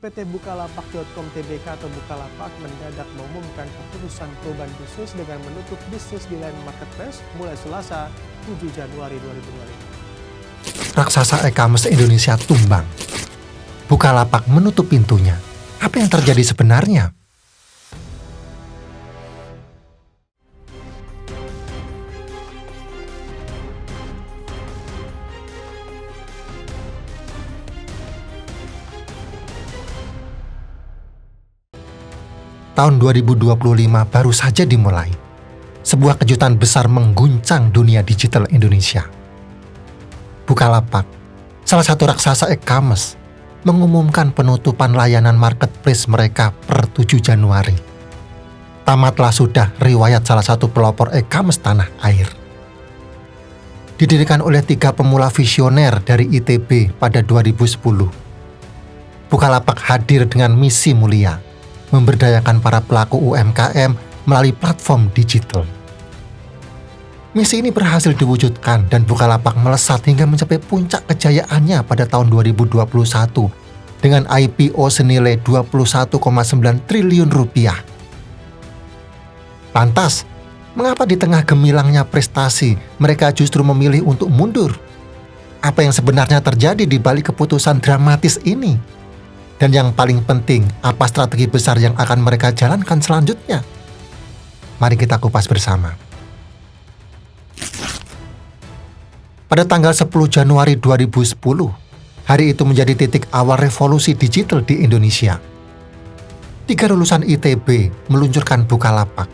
PT Bukalapak.com Tbk atau Bukalapak mendadak mengumumkan keputusan perubahan bisnis dengan menutup bisnis di layanan marketplace mulai Selasa 7 Januari 2025. Raksasa e-commerce Indonesia tumbang. Bukalapak menutup pintunya. Apa yang terjadi sebenarnya? Tahun 2025 baru saja dimulai. Sebuah kejutan besar mengguncang dunia digital Indonesia. Bukalapak, salah satu raksasa e-commerce, mengumumkan penutupan layanan marketplace mereka per 7 Januari. Tamatlah sudah riwayat salah satu pelopor e-commerce tanah air. Didirikan oleh 3 pemula visioner dari ITB pada 2010. Bukalapak hadir dengan misi mulia, memberdayakan para pelaku UMKM melalui platform digital. Misi ini berhasil diwujudkan dan Bukalapak melesat hingga mencapai puncak kejayaannya pada tahun 2021 dengan IPO senilai 21,9 triliun rupiah. Lantas, mengapa di tengah gemilangnya prestasi mereka justru memilih untuk mundur? Apa yang sebenarnya terjadi di balik keputusan dramatis ini? Dan yang paling penting, apa strategi besar yang akan mereka jalankan selanjutnya? Mari kita kupas bersama. Pada tanggal 10 Januari 2010, hari itu menjadi titik awal revolusi digital di Indonesia. 3 lulusan ITB meluncurkan Bukalapak.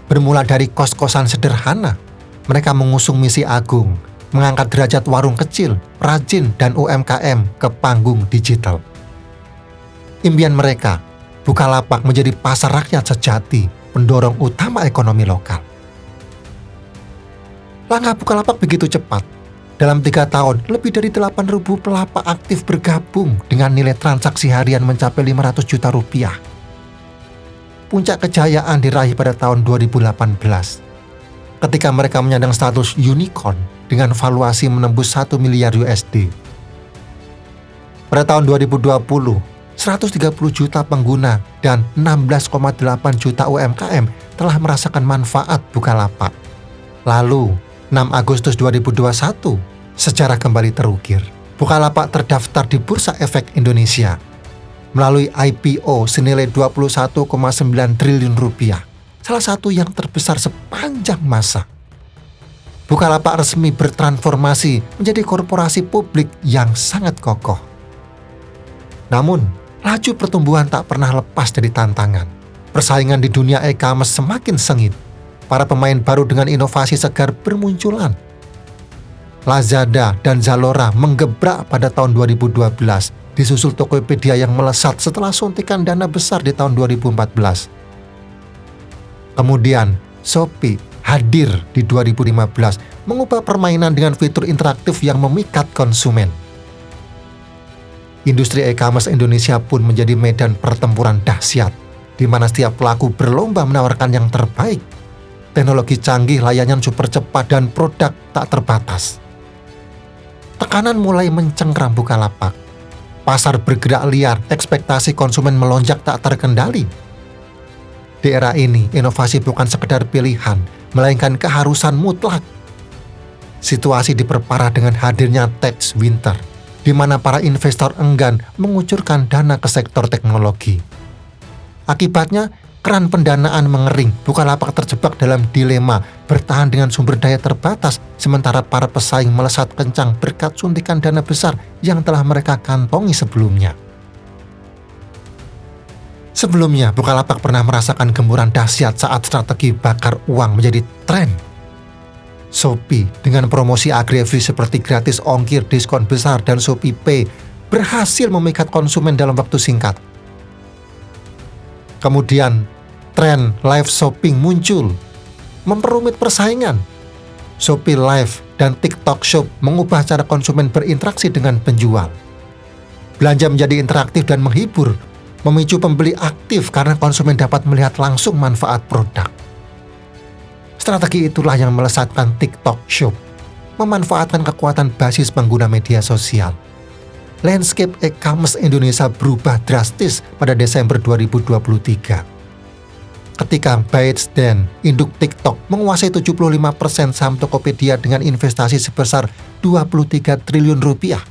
Bermula dari kos-kosan sederhana, mereka mengusung misi agung, mengangkat derajat warung kecil, perajin, dan UMKM ke panggung digital. Impian mereka, Bukalapak menjadi pasar rakyat sejati, pendorong utama ekonomi lokal. Langkah Bukalapak begitu cepat. Dalam 3 tahun, lebih dari 8.000 pelapak aktif bergabung dengan nilai transaksi harian mencapai 500 juta rupiah. Puncak kejayaan diraih pada tahun 2018, ketika mereka menyandang status unicorn dengan valuasi menembus 1 miliar USD. Pada tahun 2020, 130 juta pengguna dan 16,8 juta UMKM telah merasakan manfaat Bukalapak. Lalu, 6 Agustus 2021, sejarah kembali terukir. Bukalapak terdaftar di Bursa Efek Indonesia melalui IPO senilai 21,9 triliun rupiah, salah satu yang terbesar sepanjang masa. Bukalapak resmi bertransformasi menjadi korporasi publik yang sangat kokoh. Namun, laju pertumbuhan tak pernah lepas dari tantangan. Persaingan di dunia e-commerce semakin sengit. Para pemain baru dengan inovasi segar bermunculan. Lazada dan Zalora menggebrak pada tahun 2012, disusul Tokopedia yang melesat setelah suntikan dana besar di tahun 2014. Kemudian, Shopee hadir di 2015, mengubah permainan dengan fitur interaktif yang memikat konsumen. Industri e-commerce Indonesia pun menjadi medan pertempuran dahsyat, di mana setiap pelaku berlomba menawarkan yang terbaik. Teknologi canggih, layanan super cepat, dan produk tak terbatas. Tekanan mulai mencengkram Bukalapak. Pasar bergerak liar, ekspektasi konsumen melonjak tak terkendali. Di era ini, inovasi bukan sekedar pilihan, melainkan keharusan mutlak. Situasi diperparah dengan hadirnya tax winter, di mana para investor enggan mengucurkan dana ke sektor teknologi. Akibatnya, keran pendanaan mengering, Bukalapak terjebak dalam dilema bertahan dengan sumber daya terbatas, sementara para pesaing melesat kencang berkat suntikan dana besar yang telah mereka kantongi sebelumnya. Sebelumnya, Bukalapak pernah merasakan gempuran dahsyat saat strategi bakar uang menjadi tren. Shopee dengan promosi agresif seperti gratis ongkir, diskon besar, dan Shopee Pay berhasil memikat konsumen dalam waktu singkat. Kemudian, tren live shopping muncul, memperumit persaingan. Shopee Live dan TikTok Shop mengubah cara konsumen berinteraksi dengan penjual. Belanja menjadi interaktif dan menghibur, memicu pembeli aktif karena konsumen dapat melihat langsung manfaat produk. Strategi itulah yang melesatkan TikTok Shop, memanfaatkan kekuatan basis pengguna media sosial. landscape e-commerce Indonesia berubah drastis pada Desember 2023. Ketika ByteDance, induk TikTok, menguasai 75% saham Tokopedia dengan investasi sebesar 23 triliun rupiah.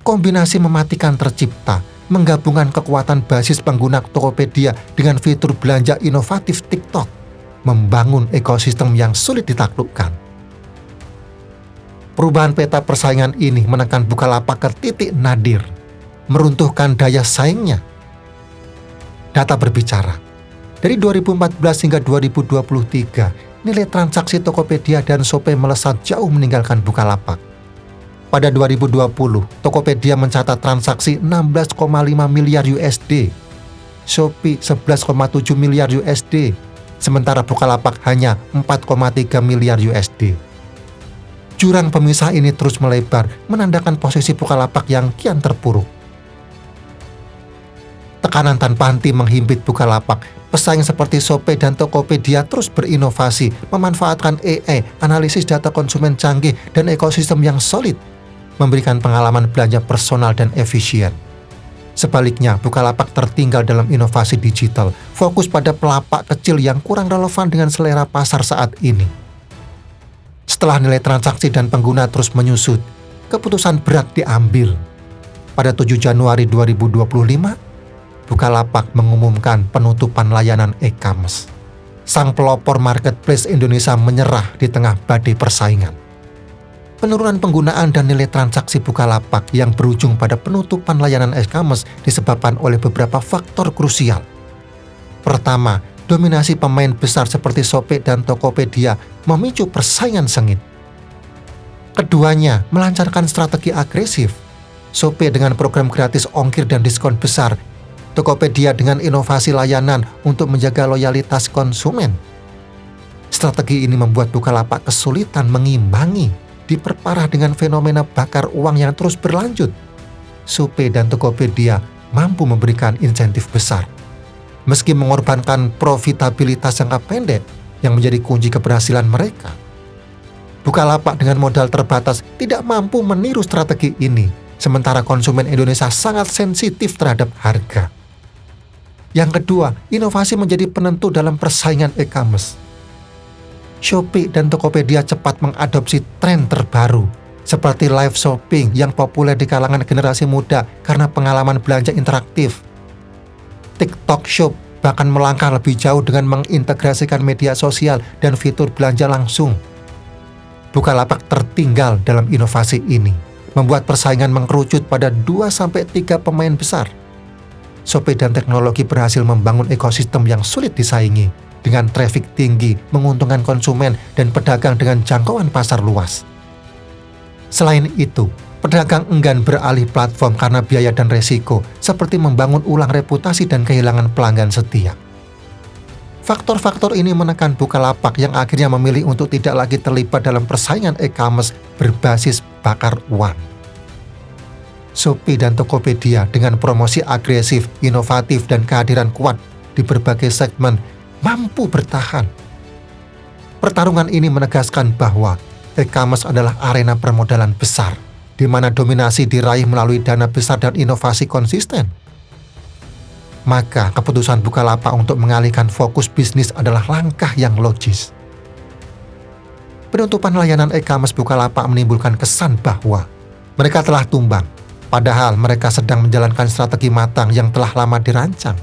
Kombinasi mematikan tercipta, menggabungkan kekuatan basis pengguna Tokopedia dengan fitur belanja inovatif TikTok, membangun ekosistem yang sulit ditaklukkan. Perubahan peta persaingan ini menekan Bukalapak ke titik nadir, meruntuhkan daya saingnya. Data berbicara, dari 2014 hingga 2023, nilai transaksi Tokopedia dan Shopee melesat jauh meninggalkan Bukalapak. Pada 2020, Tokopedia mencatat transaksi 16,5 miliar USD, Shopee 11,7 miliar USD, sementara Bukalapak hanya 4,3 miliar USD. Jurang pemisah ini terus melebar, menandakan posisi Bukalapak yang kian terpuruk. Tekanan tanpa henti menghimpit Bukalapak. Pesaing seperti Shopee dan Tokopedia terus berinovasi, memanfaatkan AI, analisis data konsumen canggih, dan ekosistem yang solid, memberikan pengalaman belanja personal dan efisien. Sebaliknya, Bukalapak tertinggal dalam inovasi digital, fokus pada pelapak kecil yang kurang relevan dengan selera pasar saat ini. Setelah nilai transaksi dan pengguna terus menyusut, keputusan berat diambil. Pada 7 Januari 2025, Bukalapak mengumumkan penutupan layanan e-commerce. Sang pelopor marketplace Indonesia menyerah di tengah badai persaingan. Penurunan penggunaan dan nilai transaksi Bukalapak yang berujung pada penutupan layanan e-commerce disebabkan oleh beberapa faktor krusial. Pertama, dominasi pemain besar seperti Shopee dan Tokopedia memicu persaingan sengit. Keduanya melancarkan strategi agresif. Shopee dengan program gratis ongkir dan diskon besar, Tokopedia dengan inovasi layanan untuk menjaga loyalitas konsumen. Strategi ini membuat Bukalapak kesulitan mengimbangi, diperparah dengan fenomena bakar uang yang terus berlanjut. Shopee dan Tokopedia mampu memberikan insentif besar, meski mengorbankan profitabilitas jangka pendek yang menjadi kunci keberhasilan mereka. Bukalapak dengan modal terbatas tidak mampu meniru strategi ini, sementara konsumen Indonesia sangat sensitif terhadap harga. Yang kedua, inovasi menjadi penentu dalam persaingan e-commerce. Shopee dan Tokopedia cepat mengadopsi tren terbaru, seperti live shopping yang populer di kalangan generasi muda karena pengalaman belanja interaktif. TikTok Shop bahkan melangkah lebih jauh dengan mengintegrasikan media sosial dan fitur belanja langsung. Bukalapak tertinggal dalam inovasi ini, membuat persaingan mengerucut pada 2-3 pemain besar. Shopee dan teknologi berhasil membangun ekosistem yang sulit disaingi, dengan traffic tinggi, menguntungkan konsumen, dan pedagang dengan jangkauan pasar luas. Selain itu, pedagang enggan beralih platform karena biaya dan resiko, seperti membangun ulang reputasi dan kehilangan pelanggan setia. Faktor-faktor ini menekan Bukalapak yang akhirnya memilih untuk tidak lagi terlibat dalam persaingan e-commerce berbasis bakar uang. Shopee dan Tokopedia dengan promosi agresif, inovatif, dan kehadiran kuat di berbagai segmen mampu bertahan. Pertarungan ini menegaskan bahwa e-commerce adalah arena permodalan besar, di mana dominasi diraih melalui dana besar dan inovasi konsisten. Maka keputusan Bukalapak untuk mengalihkan fokus bisnis adalah langkah yang logis. Penutupan layanan e-commerce Bukalapak menimbulkan kesan bahwa mereka telah tumbang, padahal mereka sedang menjalankan strategi matang yang telah lama dirancang.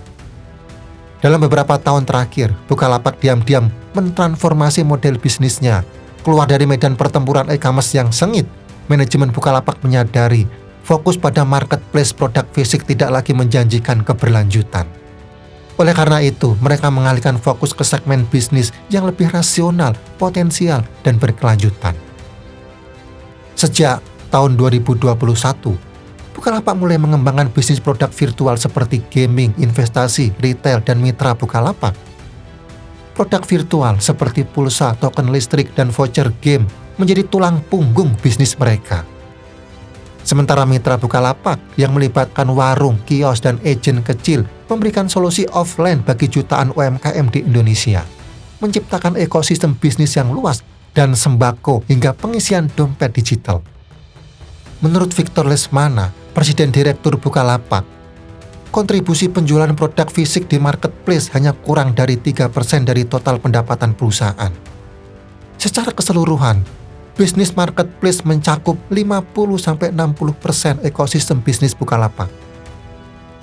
Dalam beberapa tahun terakhir, Bukalapak diam-diam mentransformasi model bisnisnya. Keluar dari medan pertempuran e-commerce yang sengit, manajemen Bukalapak menyadari fokus pada marketplace produk fisik tidak lagi menjanjikan keberlanjutan. Oleh karena itu, mereka mengalihkan fokus ke segmen bisnis yang lebih rasional, potensial, dan berkelanjutan. Sejak tahun 2021, Bukalapak mulai mengembangkan bisnis produk virtual seperti gaming, investasi, retail, dan mitra Bukalapak. Produk virtual seperti pulsa, token listrik, dan voucher game menjadi tulang punggung bisnis mereka. Sementara mitra Bukalapak yang melibatkan warung, kios, dan agen kecil memberikan solusi offline bagi jutaan UMKM di Indonesia, menciptakan ekosistem bisnis yang luas dan sembako hingga pengisian dompet digital. Menurut Victor Lesmana, Presiden Direktur Bukalapak, kontribusi penjualan produk fisik di marketplace hanya kurang dari 3% dari total pendapatan perusahaan. Secara keseluruhan, bisnis marketplace mencakup 50-60% ekosistem bisnis Bukalapak.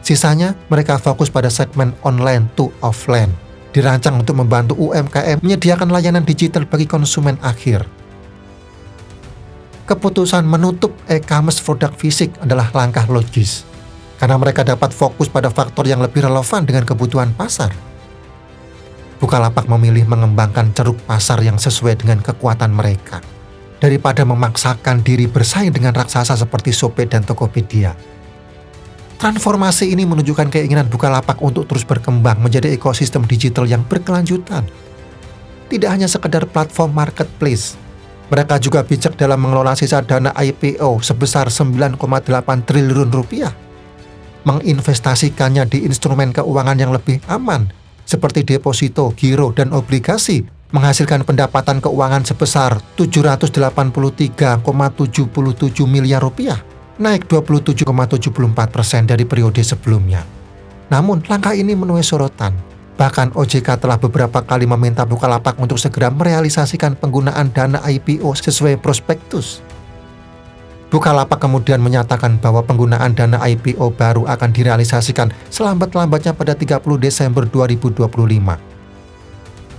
Sisanya, mereka fokus pada segmen online to offline, dirancang untuk membantu UMKM menyediakan layanan digital bagi konsumen akhir. Keputusan menutup e-commerce produk fisik adalah langkah logis, karena mereka dapat fokus pada faktor yang lebih relevan dengan kebutuhan pasar. Bukalapak memilih mengembangkan ceruk pasar yang sesuai dengan kekuatan mereka, daripada memaksakan diri bersaing dengan raksasa seperti Shopee dan Tokopedia. Transformasi ini menunjukkan keinginan Bukalapak untuk terus berkembang menjadi ekosistem digital yang berkelanjutan. Tidak hanya sekedar platform marketplace, mereka juga bijak dalam mengelola sisa dana IPO sebesar 9,8 triliun rupiah, menginvestasikannya di instrumen keuangan yang lebih aman, seperti deposito, giro, dan obligasi, menghasilkan pendapatan keuangan sebesar 783,77 miliar rupiah, naik 27,74% dari periode sebelumnya. Namun, langkah ini menuai sorotan. Bahkan OJK telah beberapa kali meminta Bukalapak untuk segera merealisasikan penggunaan dana IPO sesuai prospektus. Bukalapak kemudian menyatakan bahwa penggunaan dana IPO baru akan direalisasikan selambat-lambatnya pada 30 Desember 2025.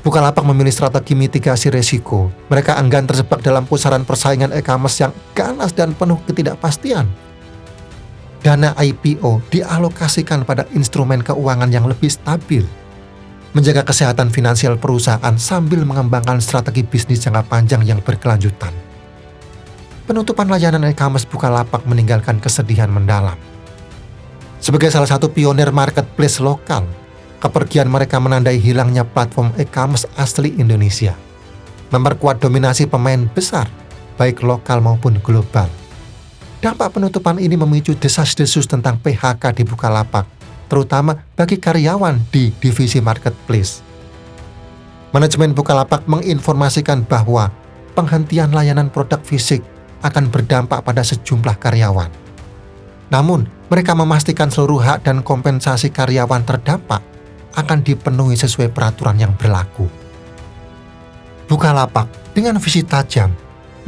Bukalapak memilih strategi mitigasi resiko. Mereka enggan terjebak dalam pusaran persaingan e-commerce yang ganas dan penuh ketidakpastian. Dana IPO dialokasikan pada instrumen keuangan yang lebih stabil, menjaga kesehatan finansial perusahaan sambil mengembangkan strategi bisnis jangka panjang yang berkelanjutan. Penutupan layanan e-commerce Bukalapak meninggalkan kesedihan mendalam. Sebagai salah satu pionir marketplace lokal, kepergian mereka menandai hilangnya platform e-commerce asli Indonesia, memperkuat dominasi pemain besar, baik lokal maupun global. Dampak penutupan ini memicu desas-desus tentang PHK di Bukalapak, terutama bagi karyawan di divisi marketplace. Manajemen Bukalapak menginformasikan bahwa penghentian layanan produk fisik akan berdampak pada sejumlah karyawan. Namun, mereka memastikan seluruh hak dan kompensasi karyawan terdampak akan dipenuhi sesuai peraturan yang berlaku. Bukalapak dengan visi tajam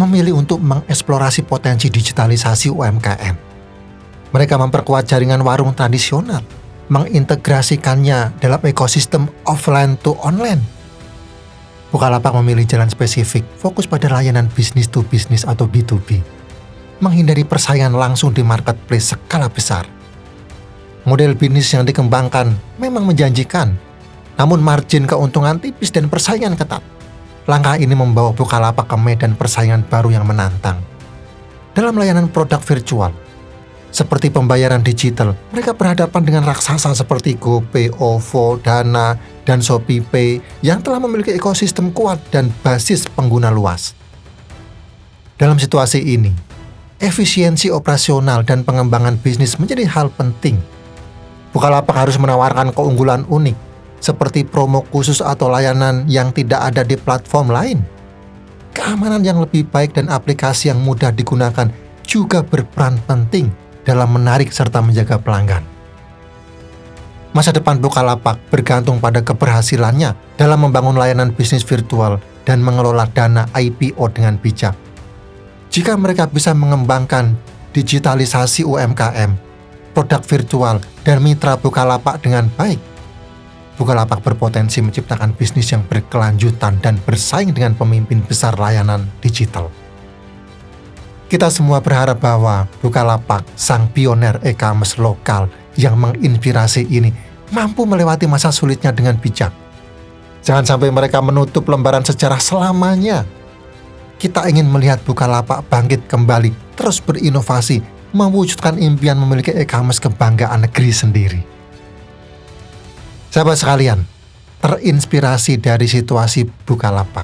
memilih untuk mengeksplorasi potensi digitalisasi UMKM. Mereka memperkuat jaringan warung tradisional, mengintegrasikannya dalam ekosistem offline to online. Bukalapak memilih jalan spesifik, fokus pada layanan business to business atau B2B, menghindari persaingan langsung di marketplace skala besar. Model bisnis yang dikembangkan memang menjanjikan, namun margin keuntungan tipis dan persaingan ketat. Langkah ini membawa Bukalapak ke medan persaingan baru yang menantang. Dalam layanan produk virtual, seperti pembayaran digital, mereka berhadapan dengan raksasa seperti GoPay, OVO, Dana, dan ShopeePay yang telah memiliki ekosistem kuat dan basis pengguna luas. Dalam situasi ini, efisiensi operasional dan pengembangan bisnis menjadi hal penting. Bukalapak harus menawarkan keunggulan unik, seperti promo khusus atau layanan yang tidak ada di platform lain. Keamanan yang lebih baik dan aplikasi yang mudah digunakan juga berperan penting dalam menarik serta menjaga pelanggan. Masa depan Bukalapak bergantung pada keberhasilannya dalam membangun layanan bisnis virtual dan mengelola dana IPO dengan bijak. Jika mereka bisa mengembangkan digitalisasi UMKM, produk virtual, dan mitra Bukalapak dengan baik, Bukalapak berpotensi menciptakan bisnis yang berkelanjutan dan bersaing dengan pemimpin besar layanan digital. Kita semua berharap bahwa Bukalapak, sang pioner e-commerce lokal yang menginspirasi ini, mampu melewati masa sulitnya dengan bijak. Jangan sampai mereka menutup lembaran sejarah selamanya. Kita ingin melihat Bukalapak bangkit kembali, terus berinovasi, mewujudkan impian memiliki e-commerce kebanggaan negeri sendiri. Sahabat sekalian, terinspirasi dari situasi Bukalapak.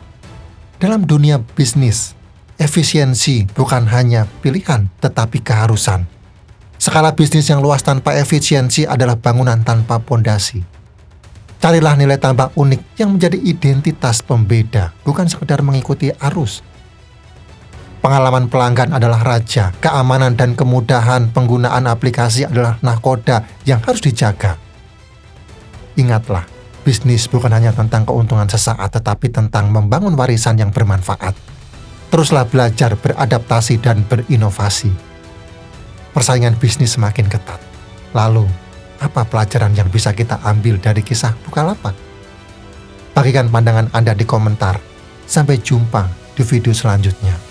Dalam dunia bisnis, efisiensi bukan hanya pilihan, tetapi keharusan. Skala bisnis yang luas tanpa efisiensi adalah bangunan tanpa pondasi. Carilah nilai tambah unik yang menjadi identitas pembeda, bukan sekedar mengikuti arus. Pengalaman pelanggan adalah raja, keamanan dan kemudahan penggunaan aplikasi adalah nahkoda yang harus dijaga. Ingatlah, bisnis bukan hanya tentang keuntungan sesaat, tetapi tentang membangun warisan yang bermanfaat. Teruslah belajar, beradaptasi, dan berinovasi. Persaingan bisnis semakin ketat. Lalu, apa pelajaran yang bisa kita ambil dari kisah Bukalapak? Bagikan pandangan Anda di komentar. Sampai jumpa di video selanjutnya.